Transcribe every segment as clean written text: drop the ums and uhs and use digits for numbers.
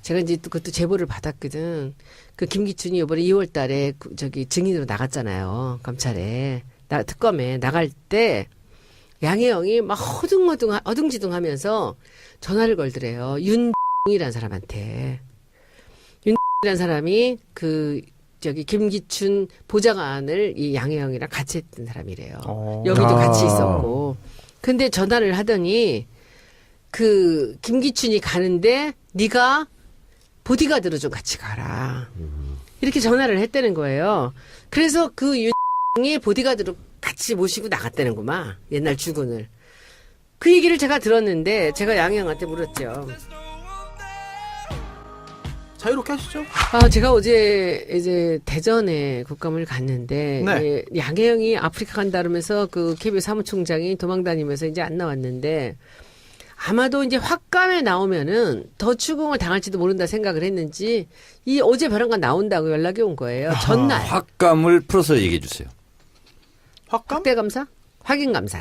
제가 이제 그것도 제보를 받았거든. 그 김기춘이 이번에 2월 달에 저기 증인으로 나갔잖아요. 검찰에. 특검에 나갈 때 양혜영이 막 어둥지둥하면서 전화를 걸더래요. 윤이라는 사람한테. 윤이라는 사람이 저기 김기춘 보좌관을 이 양혜영이랑 같이 했던 사람이래요. 여기도 같이 있었고. 근데 전화를 하더니 그 김기춘이 가는데 네가 보디가드로 좀 같이 가라. 이렇게 전화를 했다는 거예요. 그래서 그 윤이 보디가드로 같이 모시고 나갔다는구만. 옛날 주군을. 그 얘기를 제가 들었는데 제가 양혜영한테 물었죠. 자유롭게 하시죠. 제가 어제 이제 대전에 국감을 갔는데 네. 양혜영이 아프리카 간다 그러면서 그 KBS 사무총장이 도망다니면서 이제 안 나왔는데 아마도 이제 확감에 나오면은 더 추궁을 당할지도 모른다 생각을 했는지 이 어제 벼랑간 나온다고 연락이 온 거예요. 전날. 확감을 풀어서 얘기해 주세요. 확감? 확대감사? 확인감사.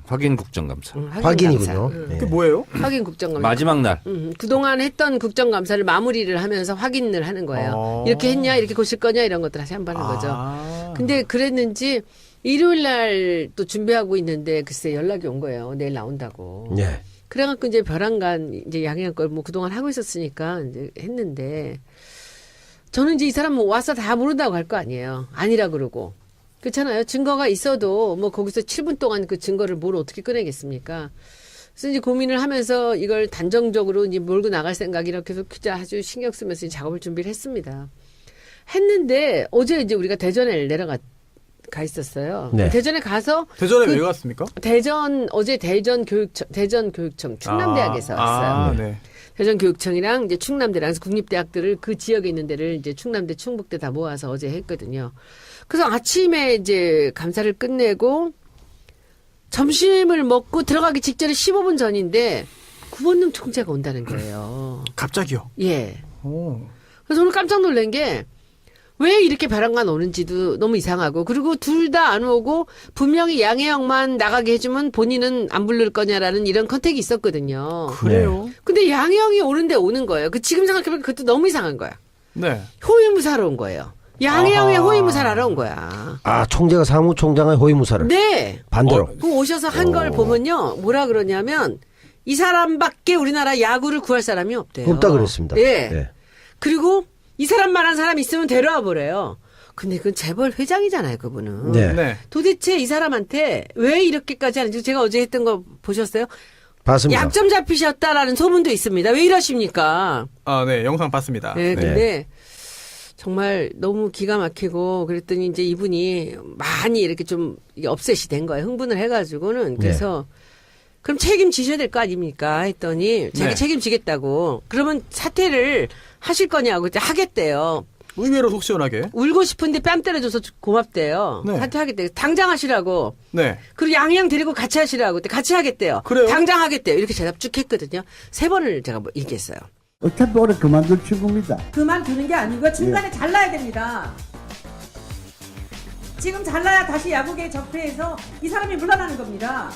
확인 국정감사. 확인이군요. 네. 그게 뭐예요? 확인 국정감사. 마지막 날. 그동안 했던 국정감사를 마무리를 하면서 확인을 하는 거예요. 이렇게 했냐, 이렇게 고칠 거냐 이런 것들 다시 한번 하는 거죠. 근데 그랬는지 일요일 날 또 준비하고 있는데 글쎄 연락이 온 거예요. 내일 나온다고. 네. 그래갖고 이제 벼랑간 이제 양해한 걸 뭐 그동안 하고 있었으니까 이제 했는데 저는 이제 이 사람 뭐 와서 다 모른다고 할 거 아니에요. 아니라 그러고. 그렇잖아요. 증거가 있어도 뭐 거기서 7분 동안 그 증거를 뭘 어떻게 꺼내겠습니까? 그래서 이제 고민을 하면서 이걸 단정적으로 이제 몰고 나갈 생각 이렇게 해서 아주 신경 쓰면서 작업을 준비를 했습니다. 했는데 어제 이제 우리가 대전에 가 있었어요. 네. 대전에 가서 대전에 왜 갔습니까? 어제 대전교육청 충남대학에서 왔어요. 네. 대전교육청이랑 이제 충남대랑 국립대학들을 그 지역에 있는 데를 이제 충남대, 충북대 다 모아서 어제 했거든요. 그래서 아침에 이제 감사를 끝내고 점심을 먹고 들어가기 직전에 15분 전인데 구본능 총재가 온다는 거예요. 갑자기요? 예. 오. 그래서 오늘 깜짝 놀란 게 왜 이렇게 벼랑간 오는지도 너무 이상하고 그리고 둘 다 안 오고 분명히 양혜영만 나가게 해주면 본인은 안 부를 거냐라는 이런 컨택이 있었거든요. 그래요? 근데 양혜영이 오는데 오는 거예요. 지금 생각해보면 그것도 너무 이상한 거야. 네. 호위무사로 온 거예요. 양혜영의 아하. 호위무사를 하러 온 거야. 아, 총재가 사무총장의 호위무사를. 네. 반대로. 그 오셔서 한 걸 보면요. 뭐라 그러냐면 이 사람밖에 우리나라 야구를 구할 사람이 없대요. 없다 그랬습니다. 예. 예. 그리고 이 사람만한 사람 있으면 데려와 보래요. 근데 그건 재벌 회장이잖아요, 그분은. 네. 네. 도대체 이 사람한테 왜 이렇게까지 하는지 제가 어제 했던 거 보셨어요? 봤습니다. 약점 잡히셨다라는 소문도 있습니다. 왜 이러십니까? 네. 영상 봤습니다. 네, 근데 정말 너무 기가 막히고 그랬더니 이제 이분이 많이 이렇게 좀 업셋이 된 거예요. 흥분을 해가지고는. 그래서 그럼 책임지셔야 될 거 아닙니까? 했더니 자기 네. 책임지겠다고. 그러면 사퇴를 하실 거냐고 이제 하겠대요. 의외로 속 시원하게. 울고 싶은데 뺨 때려줘서 고맙대요. 네. 사퇴하겠대요. 당장 하시라고. 네. 그리고 양양 데리고 같이 하시라고. 같이 하겠대요. 그래요? 당장 하겠대요. 이렇게 대답 쭉 했거든요. 3번을 제가 뭐 얘기했어요. 어차피 올해 그만둘 친구입니다. 그만두는 게 아니고 중간에 잘라야 됩니다. 지금 잘라야 다시 야구계에 적폐해서 이 사람이 물러나는 겁니다.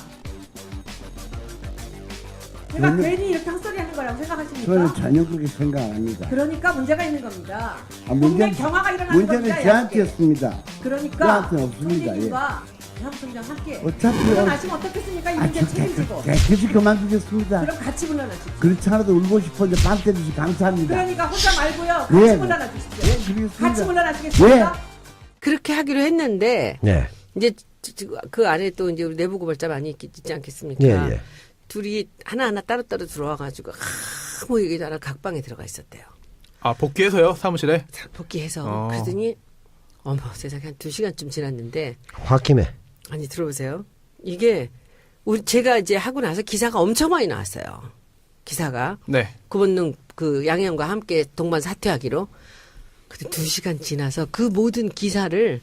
제가 괜히 이렇게 헛소리 하는 거라고 생각하십니까? 저는 전혀 그렇게 생각 안 합니다. 그러니까 문제가 있는 겁니다. 문제는 경화가 일어나는 문제는 겁니다. 저한테였습니다. 그러니까 저한테는 없습니다. 총리님과 사무총장 함께 어차피 물러나시면 어떻겠습니까? 이 문제 책임지고. 개끗이 그만두겠습니다. 그럼 같이 물러나십시오. 그렇지 않아도 울고 싶은데 밤 때리시 감사합니다. 그러니까 혼자 말고요. 같이 네. 물러나주십시오. 예, 그러겠습니다. 같이 물러나시겠습니까? 네. 그렇게 하기로 했는데 네. 이제 그 안에 또 이제 우리 내부 고발자 많이 있지 않겠습니까? 예, 예. 둘이 하나하나 따로따로 들어와가지고 아무 얘기도 안 하고 각방에 들어가 있었대요. 복귀해서요? 사무실에? 복귀해서 그러더니 어머 세상에 한 2시간쯤 지났는데 확김에. 아니 들어보세요. 이게 제가 이제 하고 나서 기사가 엄청 많이 나왔어요. 기사가 네. 구본능 그 양현과 함께 동반 사퇴하기로. 근데 2시간 지나서 그 모든 기사를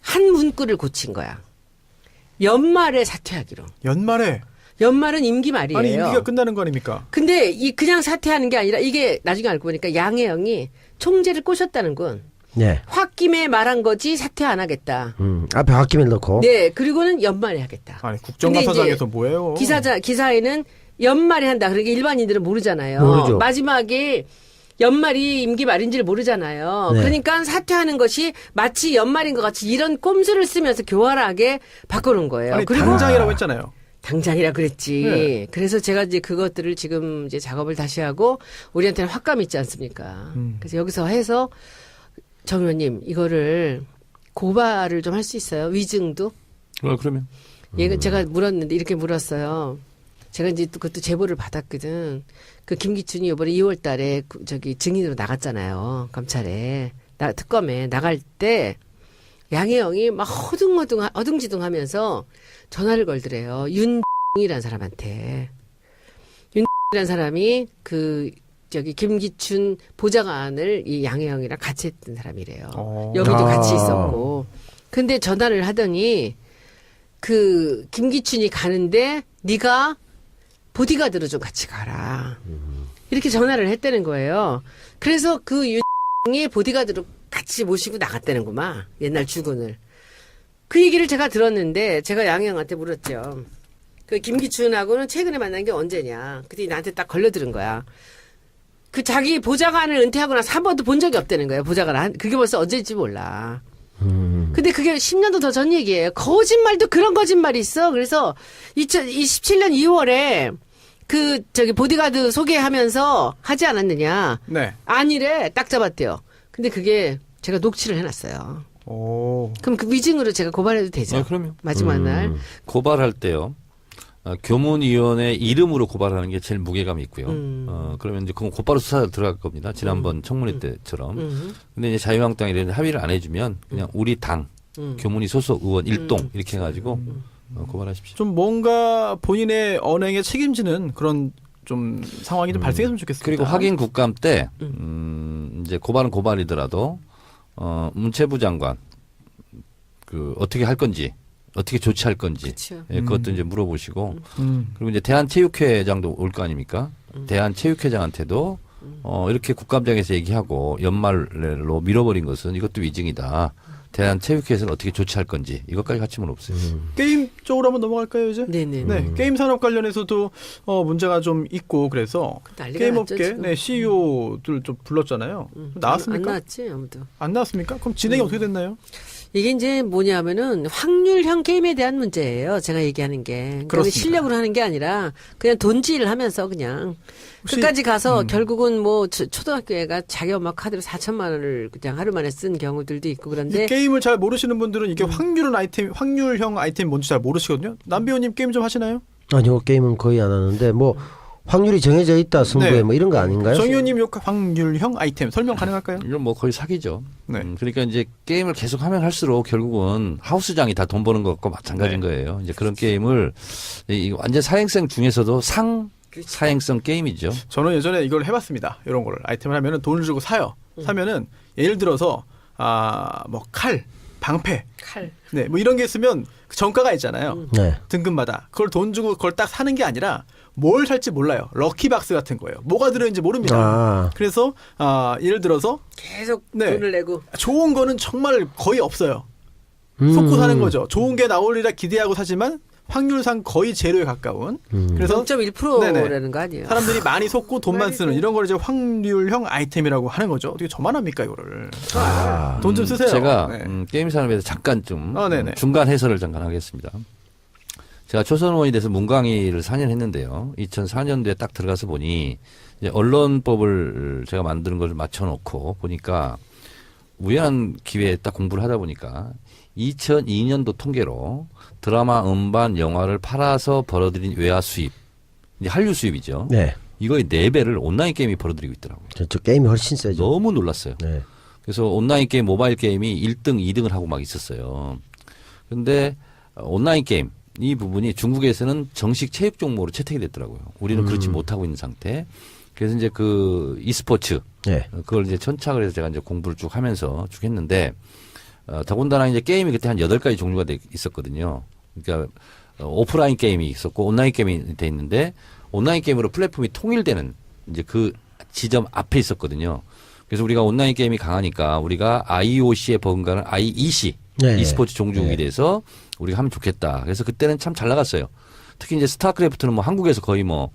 한 문구를 고친 거야. 연말에 사퇴하기로. 연말은 임기 말이에요. 아니 임기가 끝나는 거 아닙니까? 근데 그냥 사퇴하는 게 아니라 이게 나중에 알고 보니까 양혜영이 총재를 꼬셨다는 건 네. 홧김에 말한 거지 사퇴 안 하겠다. 앞에 확김을 넣고. 네, 그리고는 연말에 하겠다. 아니 국정감사장에서 뭐예요? 기사에는 연말에 한다. 그러니까 일반인들은 모르잖아요. 모르죠. 마지막에 연말이 임기 말인지를 모르잖아요. 네. 그러니까 사퇴하는 것이 마치 연말인 것 같이 이런 꼼수를 쓰면서 교활하게 바꿔놓은 거예요. 아니, 그리고 당장이라고 했잖아요. 당장이라 그랬지. 네. 그래서 제가 이제 그것들을 지금 이제 작업을 다시 하고 우리한테는 확감이 있지 않습니까? 그래서 여기서 해서 정 의원님 이거를 고발을 좀 할 수 있어요? 위증도? 그러면 얘가 제가 물었는데 이렇게 물었어요. 제가 이제 또 그것도 제보를 받았거든. 그 김기춘이 이번에 2월 달에 저기 증인으로 나갔잖아요. 검찰에. 특검에 나갈 때 양혜영이 막 어둥지둥하면서 전화를 걸더래요. 윤이라는 사람한테. 윤이라는 사람이 그 저기 김기춘 보좌관을 이 양혜영이랑 같이 했던 사람이래요. 여기도 같이 있었고. 근데 전화를 하더니 그 김기춘이 가는데 네가 보디가드로 좀 같이 가라. 이렇게 전화를 했다는 거예요. 그래서 그 윤이 보디가드로 같이 모시고 나갔다는구만. 옛날 주군을. 그 얘기를 제가 들었는데 제가 양혜영한테 물었죠. 그 김기춘하고는 최근에 만난 게 언제냐. 그때 나한테 딱 걸려들은 거야. 그 자기 보좌관을 은퇴하고 나서 한 번도 본 적이 없다는 거예요. 그게 벌써 언제인지 몰라. 근데 그게 10년도 더 전 얘기예요. 거짓말도 그런 거짓말이 있어. 그래서 2017년 2월에 그 저기 보디가드 소개하면서 하지 않았느냐. 네. 아니래. 딱 잡았대요. 근데 그게 제가 녹취를 해놨어요. 오. 그럼 그 위증으로 제가 고발해도 되죠? 그럼요. 마지막 날. 고발할 때요. 교문위원회 이름으로 고발하는 게 제일 무게감이 있고요. 그러면 이제 그건 곧바로 수사 들어갈 겁니다. 지난번 청문회 때처럼. 근데 이제 자유한국당이 이런 합의를 안 해주면 그냥 우리 당 교문위 소속 의원 일동 이렇게 해가지고 고발하십시오. 좀 뭔가 본인의 언행에 책임지는 그런 좀 상황이 좀 발생했으면 좋겠습니다. 그리고 확인 국감 때 이제 고발은 고발이더라도 문체부 장관 그 어떻게 할 건지. 어떻게 조치할 건지 예, 그것도 이제 물어보시고 그리고 이제 대한체육회장도 올 거 아닙니까? 대한체육회장한테도 이렇게 국감장에서 얘기하고 연말로 밀어버린 것은 이것도 위증이다. 대한체육회에서는 어떻게 조치할 건지 이것까지 같이 물어보세요. 게임 쪽으로 한번 넘어갈까요 이제? 네네. 네, 게임 산업 관련해서도 문제가 좀 있고 그래서 난리가 게임업계 났죠, 네, CEO들 좀 불렀잖아요. 나왔습니까? 안 나왔지 아무도. 안 나왔습니까? 그럼 진행이 어떻게 됐나요? 이게 이제 뭐냐면은 확률형 게임에 대한 문제예요. 제가 얘기하는 게. 그러니까 그렇습니다. 실력으로 하는 게 아니라 그냥 돈질을 하면서 그냥 혹시- 끝까지 가서 결국은 뭐 초등학교 애가 자기 엄마 카드로 4천만 원을 그냥 하루 만에 쓴 경우들도 있고 이 그런데 게임을 잘 모르시는 분들은 이게 확률형 아이템이 뭔지 잘 모르시거든요. 남배우님 게임 좀 하시나요? 아니요, 게임은 거의 안 하는데 뭐 확률이 정해져 있다 승부에 네. 뭐 이런 거 아닌가요? 정 의원님 요 확률형 아이템 설명 가능할까요? 이건 뭐 거의 사기죠. 네. 그러니까 이제 게임을 계속 하면 할수록 결국은 하우스장이 다 돈 버는 것과 마찬가지인 네. 거예요. 이제 그런 게임을 완전 사행성 중에서도 사행성 게임이죠. 저는 예전에 이걸 해봤습니다. 이런 거를 아이템을 하면은 돈을 주고 사요. 사면은 예를 들어서 뭐 칼, 방패, 칼. 네, 뭐 이런 게 있으면 그 정가가 있잖아요. 네. 등급마다 그걸 돈 주고 그걸 딱 사는 게 아니라 뭘 살지 몰라요. 럭키박스 같은 거예요. 뭐가 들어있는지 모릅니다. 아. 그래서 예를 들어서 계속 네. 돈을 내고 좋은 거는 정말 거의 없어요. 속고 사는 거죠. 좋은 게 나오리라 기대하고 사지만 확률상 거의 제로에 가까운. 그래서 0.1%라는 거 아니에요? 사람들이 많이 속고 돈만 쓰는 이런 걸 이제 확률형 아이템이라고 하는 거죠. 어떻게 저만 합니까 이거를? 돈 좀 쓰세요. 제가 네. 게임 산업에서 잠깐 좀 네네. 중간 해설을 잠깐 하겠습니다. 제가 초선 의원이 돼서 문광희를 4년 했는데요. 2004년도에 딱 들어가서 보니 이제 언론법을 제가 만드는 걸 맞춰놓고 보니까 우연한 기회에 딱 공부를 하다 보니까 2002년도 통계로 드라마, 음반, 영화를 팔아서 벌어들인 외화 수입, 이제 한류 수입이죠. 네. 이거의 4배를 온라인 게임이 벌어들이고 있더라고요. 저 게임이 훨씬 세죠. 너무 놀랐어요. 네. 그래서 온라인 게임, 모바일 게임이 1등, 2등을 하고 막 있었어요. 근데 온라인 게임 이 부분이 중국에서는 정식 체육 종목으로 채택이 됐더라고요. 우리는 그렇지 못하고 있는 상태. 그래서 이제 그 e스포츠 네. 그걸 이제 천착을 해서 제가 이제 공부를 쭉 하면서 쭉 했는데 더군다나 이제 게임이 그때 한 8가지 종류가 있었거든요. 그러니까 오프라인 게임이 있었고 온라인 게임이 돼 있는데 온라인 게임으로 플랫폼이 통일되는 이제 그 지점 앞에 있었거든요. 그래서 우리가 온라인 게임이 강하니까 우리가 IOC에 버금가는 IEC 네. e스포츠 종족에 네. 대해서 우리가 하면 좋겠다. 그래서 그때는 참 잘 나갔어요. 특히 이제 스타크래프트는 뭐 한국에서 거의 뭐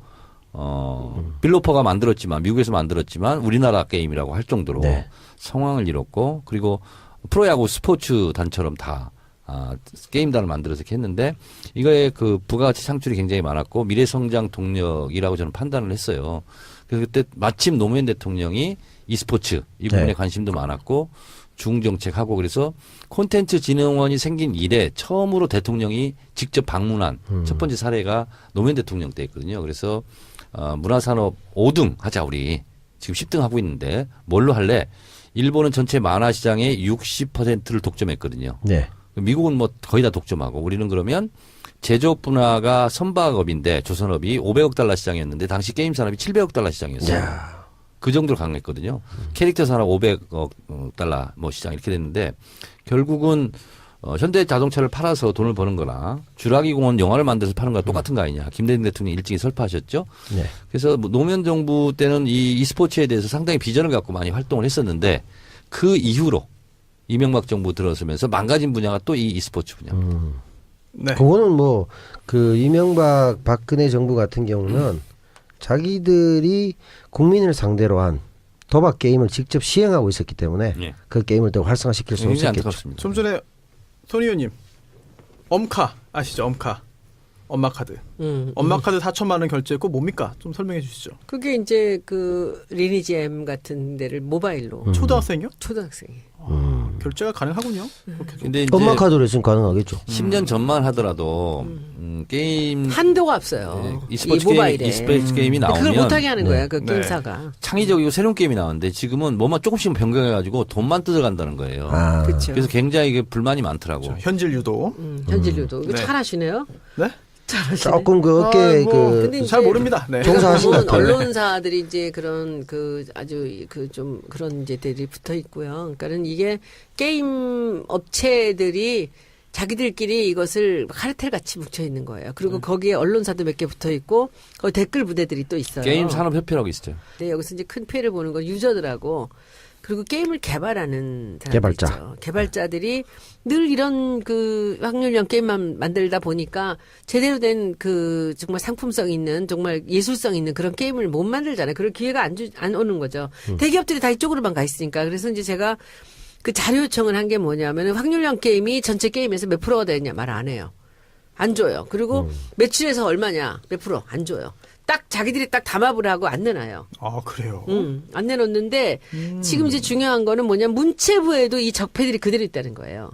빌로퍼가 만들었지만 미국에서 만들었지만 우리나라 게임이라고 할 정도로 네. 성황을 이뤘고 그리고 프로야구 스포츠 단처럼 다 게임단을 만들어서 이렇게 했는데 이거의 그 부가가치 창출이 굉장히 많았고 미래 성장 동력이라고 저는 판단을 했어요. 그래서 그때 마침 노무현 대통령이 e스포츠 이 부분에 네. 관심도 많았고 중정책하고 그래서 콘텐츠 진흥원이 생긴 이래 처음으로 대통령이 직접 방문한 첫 번째 사례가 노무현 대통령 때였거든요. 그래서 문화산업 5등 하자 우리 지금 10등 하고 있는데 뭘로 할래? 일본은 전체 만화 시장의 60%를 독점했거든요. 네. 미국은 뭐 거의 다 독점하고 우리는 그러면 제조업 분야가 선박업인데 조선업이 500억 달러 시장이었는데 당시 게임 산업이 700억 달러 시장이었어요. 야. 그 정도로 강했거든요. 캐릭터 산업 500억 달러 뭐 시장 이렇게 됐는데 결국은 현대 자동차를 팔아서 돈을 버는 거나 주라기 공원 영화를 만들어서 파는 거랑 똑같은 거 아니냐. 김대중 대통령이 일찍이 설파하셨죠. 네. 그래서 뭐 노무현 정부 때는 이 e스포츠에 대해서 상당히 비전을 갖고 많이 활동을 했었는데 그 이후로 이명박 정부 들어서면서 망가진 분야가 또 이 e스포츠 분야. 네. 그거는 뭐 그 이명박 박근혜 정부 같은 경우는 자기들이 국민을 상대로 한 도박 게임을 직접 시행하고 있었기 때문에 예. 그 게임을 더 활성화시킬 수 굉장히 없었겠죠. 안타깝습니다. 좀 전에 손 의원님 엄카 아시죠? 엄카 엄마 카드. 엄마 카드 4천만 원 결제했고 뭡니까? 좀 설명해 주시죠. 그게 이제 그 리니지 M 같은 데를 모바일로 초등학생이요? 초등학생이. 결제가 가능하군요. 그렇게 좀. 근데 이제 엄마 카드로 지금 가능하겠죠. 10년 전만 하더라도 게임 한도가 없어요. e스포츠 이 모바일에. 게임, e스포츠 게임이 나오면 그걸 못하게 하는 거야. 그 네. 게임사가. 창의적이고 새로운 게임이 나오는데 지금은 뭐만 조금씩 변경해가지고 돈만 뜯어간다는 거예요. 아. 그렇죠. 그래서 굉장히 이게 불만이 많더라고. 저 현질 유도. 현질류도. 이거 네. 잘하시네요. 네? 잘하시네. 조금 그 어깨 뭐, 근데 그 잘 모릅니다. 네. 종사하신 것 같아요. 언론사들이 이제 그런 그 아주 그 좀 그런 이제들이 붙어 있고요. 그러니까는 이게 게임 업체들이 자기들끼리 이것을 카르텔 같이 뭉쳐 있는 거예요. 그리고 거기에 언론사도 몇 개 붙어 있고 거기 댓글 부대들이 또 있어요. 게임 산업협회라고 있어요. 네, 여기서 이제 큰 피해를 보는 건 유저들하고 그리고 게임을 개발하는 사람들 개발자. 있죠. 개발자들이 늘 이런 그 확률형 게임만 만들다 보니까 제대로 된 그 정말 상품성 있는 정말 예술성 있는 그런 게임을 못 만들잖아요. 그럴 기회가 안 오는 거죠. 대기업들이 다 이쪽으로만 가 있으니까. 그래서 이제 제가 그 자료 요청을 한 게 뭐냐면 확률형 게임이 전체 게임에서 몇 프로가 되느냐 말 안 해요. 안 줘요. 그리고 매출에서 얼마냐 몇 프로 안 줘요. 딱 자기들이 딱 담합을 하고 안 내놔요. 아 그래요. 안 내놓는데 지금 이제 중요한 거는 뭐냐 문체부에도 이 적폐들이 그대로 있다는 거예요.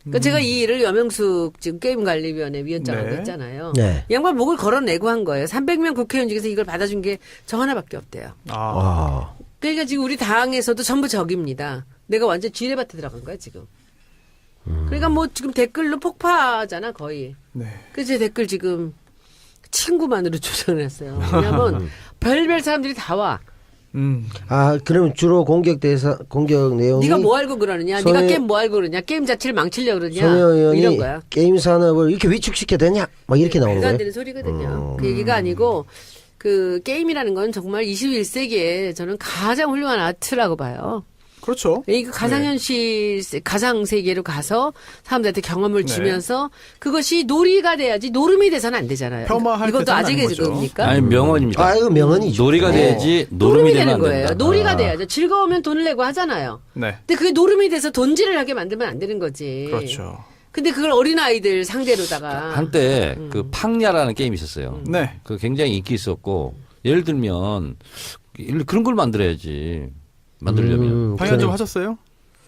그러니까 제가 이 일을 여명숙 지금 게임관리위원회 위원장하고 네. 했잖아요. 네. 이 양반 목을 걸어내고 한 거예요. 300명 국회의원 중에서 이걸 받아준 게 저 하나밖에 없대요. 아, 아. 그러니까 지금 우리 당에서도 전부 적입니다. 내가 완전 쥐레밭에 들어간 거야 지금. 그러니까 뭐 지금 댓글로 폭파잖아 거의. 네. 그래서 제 댓글 지금 친구만으로 조정했어요. 왜냐면 별별 사람들이 다 와. 아, 그러면 주로 공격 내용이 네가 뭐 알고 그러느냐? 손해- 네가 게임 뭐 알고 그러냐? 게임 자체를 망치려고 그러냐? 손혜원 뭐 이런 의원이 거야. 게임 산업을 이렇게 위축시켜야 되냐? 막 이렇게 나오는 말도 안 거예요. 되는 소리거든요. 그 얘기가 아니고 그 게임이라는 건 정말 21세기에 저는 가장 훌륭한 아트라고 봐요. 그렇죠. 이거 가상현실, 가상세계로 가서 사람들한테 경험을 네. 주면서 그것이 놀이가 돼야지 노름이 돼서는 안 되잖아요. 폄하할 이것도 대상은 아직의 아닌 거죠. 겁니까? 아니 명언입니다. 아, 이거 명언이죠. 놀이가 돼야지 노름이 되면 안 거예요. 된다. 놀이가 돼야죠. 즐거우면 돈을 내고 하잖아요. 네. 근데 그게 노름이 돼서 돈질을 하게 만들면 안 되는 거지. 그렇죠. 근데 그걸 어린아이들 상대로다가. 한때 그 팡야라는 게임이 있었어요. 네. 그 굉장히 인기 있었고 예를 들면 그런 걸 만들어야지. 만들려면 방향 좀 하셨어요?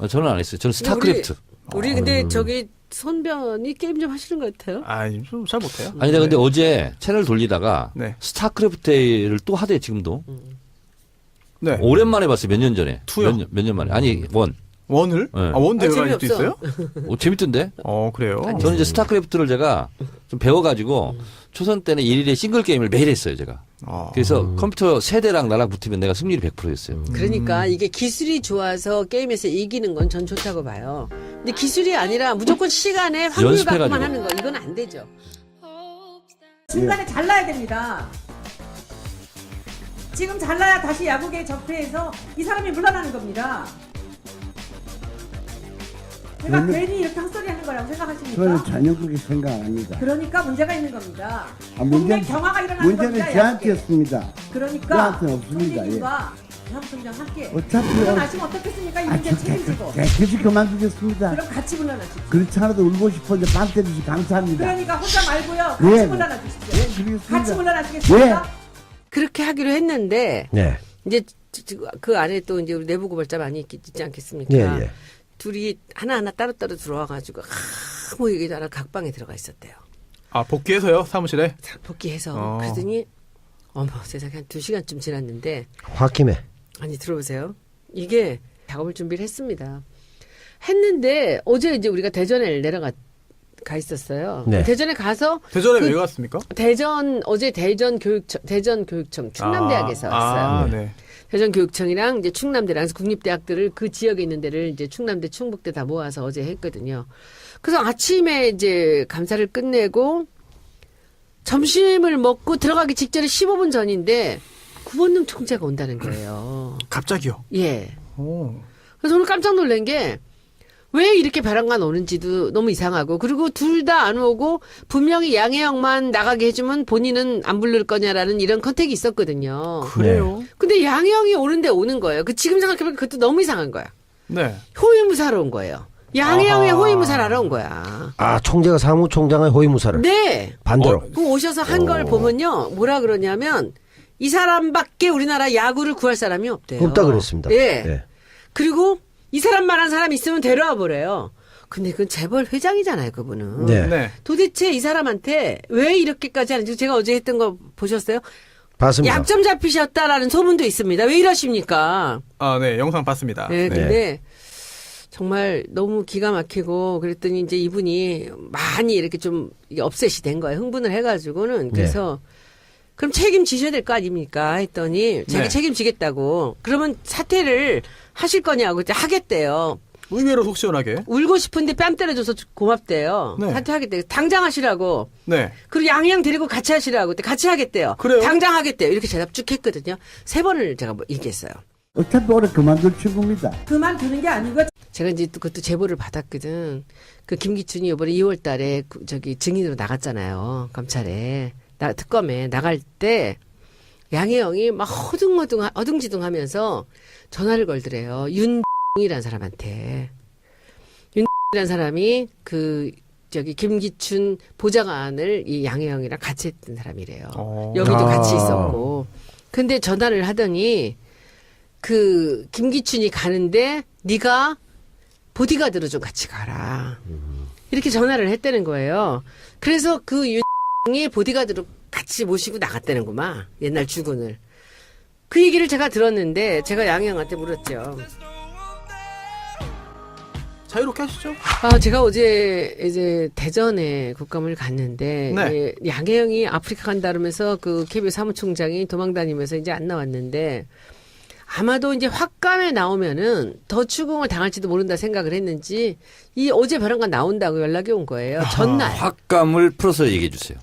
저는 안 했어요. 저는 근데 스타크래프트. 우리 근데 저기 손변이 게임 좀 하시는 것 같아요. 아, 좀 잘 못해요. 아니 근데 어제 채널 돌리다가 네. 스타크래프트를 또 하대 지금도. 네. 오랜만에 봤어요. 몇 년 전에. 투요? 몇 년 만에. 아니 원. 원을? 네. 아, 원 대회가 재미없어. 아직도 있어요? 재밌던데. 그래요. 저는 이제 스타크래프트를 제가 좀 배워가지고 초선 때는 일일에 싱글 게임을 매일 했어요 제가. 그래서 컴퓨터 세대랑 나랑 붙으면 내가 승률이 100%였어요. 그러니까 이게 기술이 좋아서 게임에서 이기는 건 전 좋다고 봐요. 근데 기술이 아니라 무조건 시간에 확률 연습해가지고. 갖고만 하는 거 이건 안 되죠. 중간에 잘라야 됩니다. 지금 잘라야 다시 야구계 적폐에서 이 사람이 물러나는 겁니다. 제가 괜히 이렇게 헛소리 하는 거라고 생각하십니까? 저는 전혀 그렇게 생각 안 합니다. 그러니까 문제가 있는 겁니다. 아, 국내 경화가 일어나는 문제는 겁니다. 저한테였습니다. 그러니까 저한테는 없습니다. 예. 국민과 사무총장 함께 어차피 물러나시면 어떻겠습니까? 이 문제 책임지고. 깨끗이 그만두겠습니다. 그럼 같이 물러나십시오. 그렇지 않아도 울고 싶은데 방 때리시 감사합니다. 그러니까 혼자 말고요. 예. 같이 물러나 주십시오. 예, 그러겠습니다. 같이 물러나시겠습니까? 그렇게 하기로 했는데 네. 이제 그 안에 또 이제 우리 내부 고발자 많이 있지 않겠습니까? 예, 예. 둘이 하나하나 따로따로 들어와가지고 뭐 얘기도 각방에 들어가 있었대요. 아 복귀해서요 사무실에. 복귀해서 그러더니 어머 세상에 한 2시간쯤 지났는데 홧김에. 아니 들어보세요. 이게 작업을 준비를 했습니다. 했는데 어제 이제 우리가 대전에 가 있었어요. 네. 대전에 가서 대전에 왜 갔습니까? 어제 대전 교육청 충남대학에서 왔어요. 아, 네. 대전교육청이랑 이제 충남대랑 해서 국립대학들을 그 지역에 있는 데를 이제 충남대, 충북대 다 모아서 어제 했거든요. 그래서 아침에 이제 감사를 끝내고 점심을 먹고 들어가기 직전에 15분 전인데 구본능 총재가 온다는 거예요. 갑자기요. 예. 오. 그래서 오늘 깜짝 놀란 게 왜 이렇게 벼랑간 오는지도 너무 이상하고 그리고 둘 다 안 오고 분명히 양혜영만 나가게 해주면 본인은 안 부를 거냐라는 이런 컨택이 있었거든요. 그래요? 근데 양혜영이 오는데 오는 거예요. 그 지금 생각해보면 그것도 너무 이상한 거야. 네. 호위무사로 온 거예요. 양혜영의 아하. 호위무사를 하러 온 거야. 아, 총재가 사무총장의 호위무사를. 네. 반대로. 그 오셔서 한 걸 보면요. 뭐라 그러냐면 이 사람밖에 우리나라 야구를 구할 사람이 없대요. 없다 그랬습니다. 예. 예. 그리고 이 사람만한 사람 있으면 데려와 보래요. 근데 그건 재벌 회장이잖아요, 그분은. 네. 네. 도대체 이 사람한테 왜 이렇게까지 하는지 제가 어제 했던 거 보셨어요? 봤습니다. 약점 잡히셨다라는 소문도 있습니다. 왜 이러십니까? 아, 네. 영상 봤습니다. 네, 근데 정말 너무 기가 막히고 그랬더니 이제 이분이 많이 이렇게 좀 이게 업셋이 된 거예요. 흥분을 해가지고는. 그래서 그럼 책임지셔야 될 거 아닙니까? 했더니 자기 네. 책임지겠다고. 그러면 사퇴를 하실 거냐고 이제 하겠대요. 의외로 속 시원하게. 울고 싶은데 뺨 때려줘서 고맙대요. 네. 사퇴하겠대요. 당장 하시라고. 네. 그리고 양양 데리고 같이 하시라고. 같이 하겠대요. 그래요? 당장 하겠대요. 이렇게 대답 쭉 했거든요. 3번을 제가 뭐 얘기했어요. 어차피 올해 그만둘 친구입니다. 그만두는 게 아니고 제가 이제 또 그것도 제보를 받았거든. 그 김기춘이 이번에 2월 달에 저기 증인으로 나갔잖아요. 검찰에. 특검에 나갈 때 양혜영이 막 어둥지둥하면서 전화를 걸더래요. 윤이라는 사람한테. 윤이라는 사람이 저기 김기춘 보좌관을 이 양혜영이랑 같이 했던 사람이래요. 여기도 같이 있었고. 근데 전화를 하더니 그 김기춘이 가는데 네가 보디가드로 좀 같이 가라. 이렇게 전화를 했다는 거예요. 그래서 그 윤이 보디가드로 같이 모시고 나갔다는구만. 옛날 주군을. 그 얘기를 제가 들었는데 제가 양혜영한테 물었죠. 자유롭게 하시죠. 제가 어제 이제 대전에 국감을 갔는데 네. 예, 양혜영이 아프리카 간다 그러면서 그 KBS 사무총장이 도망다니면서 이제 안 나왔는데 아마도 이제 확감에 나오면은 더 추궁을 당할지도 모른다 생각을 했는지 이 어제 벼랑간 나온다고 연락이 온 거예요. 전날. 확감을 풀어서 얘기해 주세요.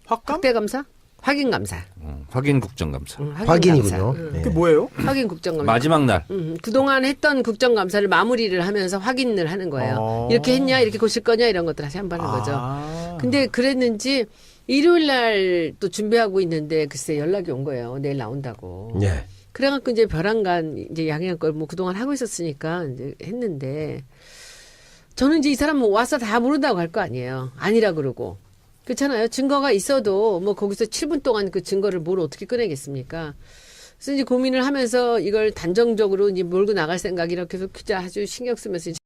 확감? 확대 감사? 확인 감사. 확인 국정감사. 확인이군요. 감사. 예. 그게 뭐예요? 확인 국정감사. 마지막 날. 그동안 했던 국정감사를 마무리를 하면서 확인을 하는 거예요. 이렇게 했냐, 이렇게 고칠 거냐 이런 것들 다시 한번 하는 거죠. 근데 그랬는지 일요일 날 또 준비하고 있는데 글쎄 연락이 온 거예요. 내일 나온다고. 예. 그래갖고 이제 벼랑간 이제 양해한 걸 뭐 그동안 하고 있었으니까 이제 했는데 저는 이제 이 사람 뭐 와서 다 모른다고 할 거 아니에요. 아니라 그러고. 그렇잖아요. 증거가 있어도 뭐 거기서 7분 동안 그 증거를 뭘 어떻게 꺼내겠습니까? 그래서 이제 고민을 하면서 이걸 단정적으로 이제 몰고 나갈 생각 이렇게 해서 아주 신경 쓰면서 이제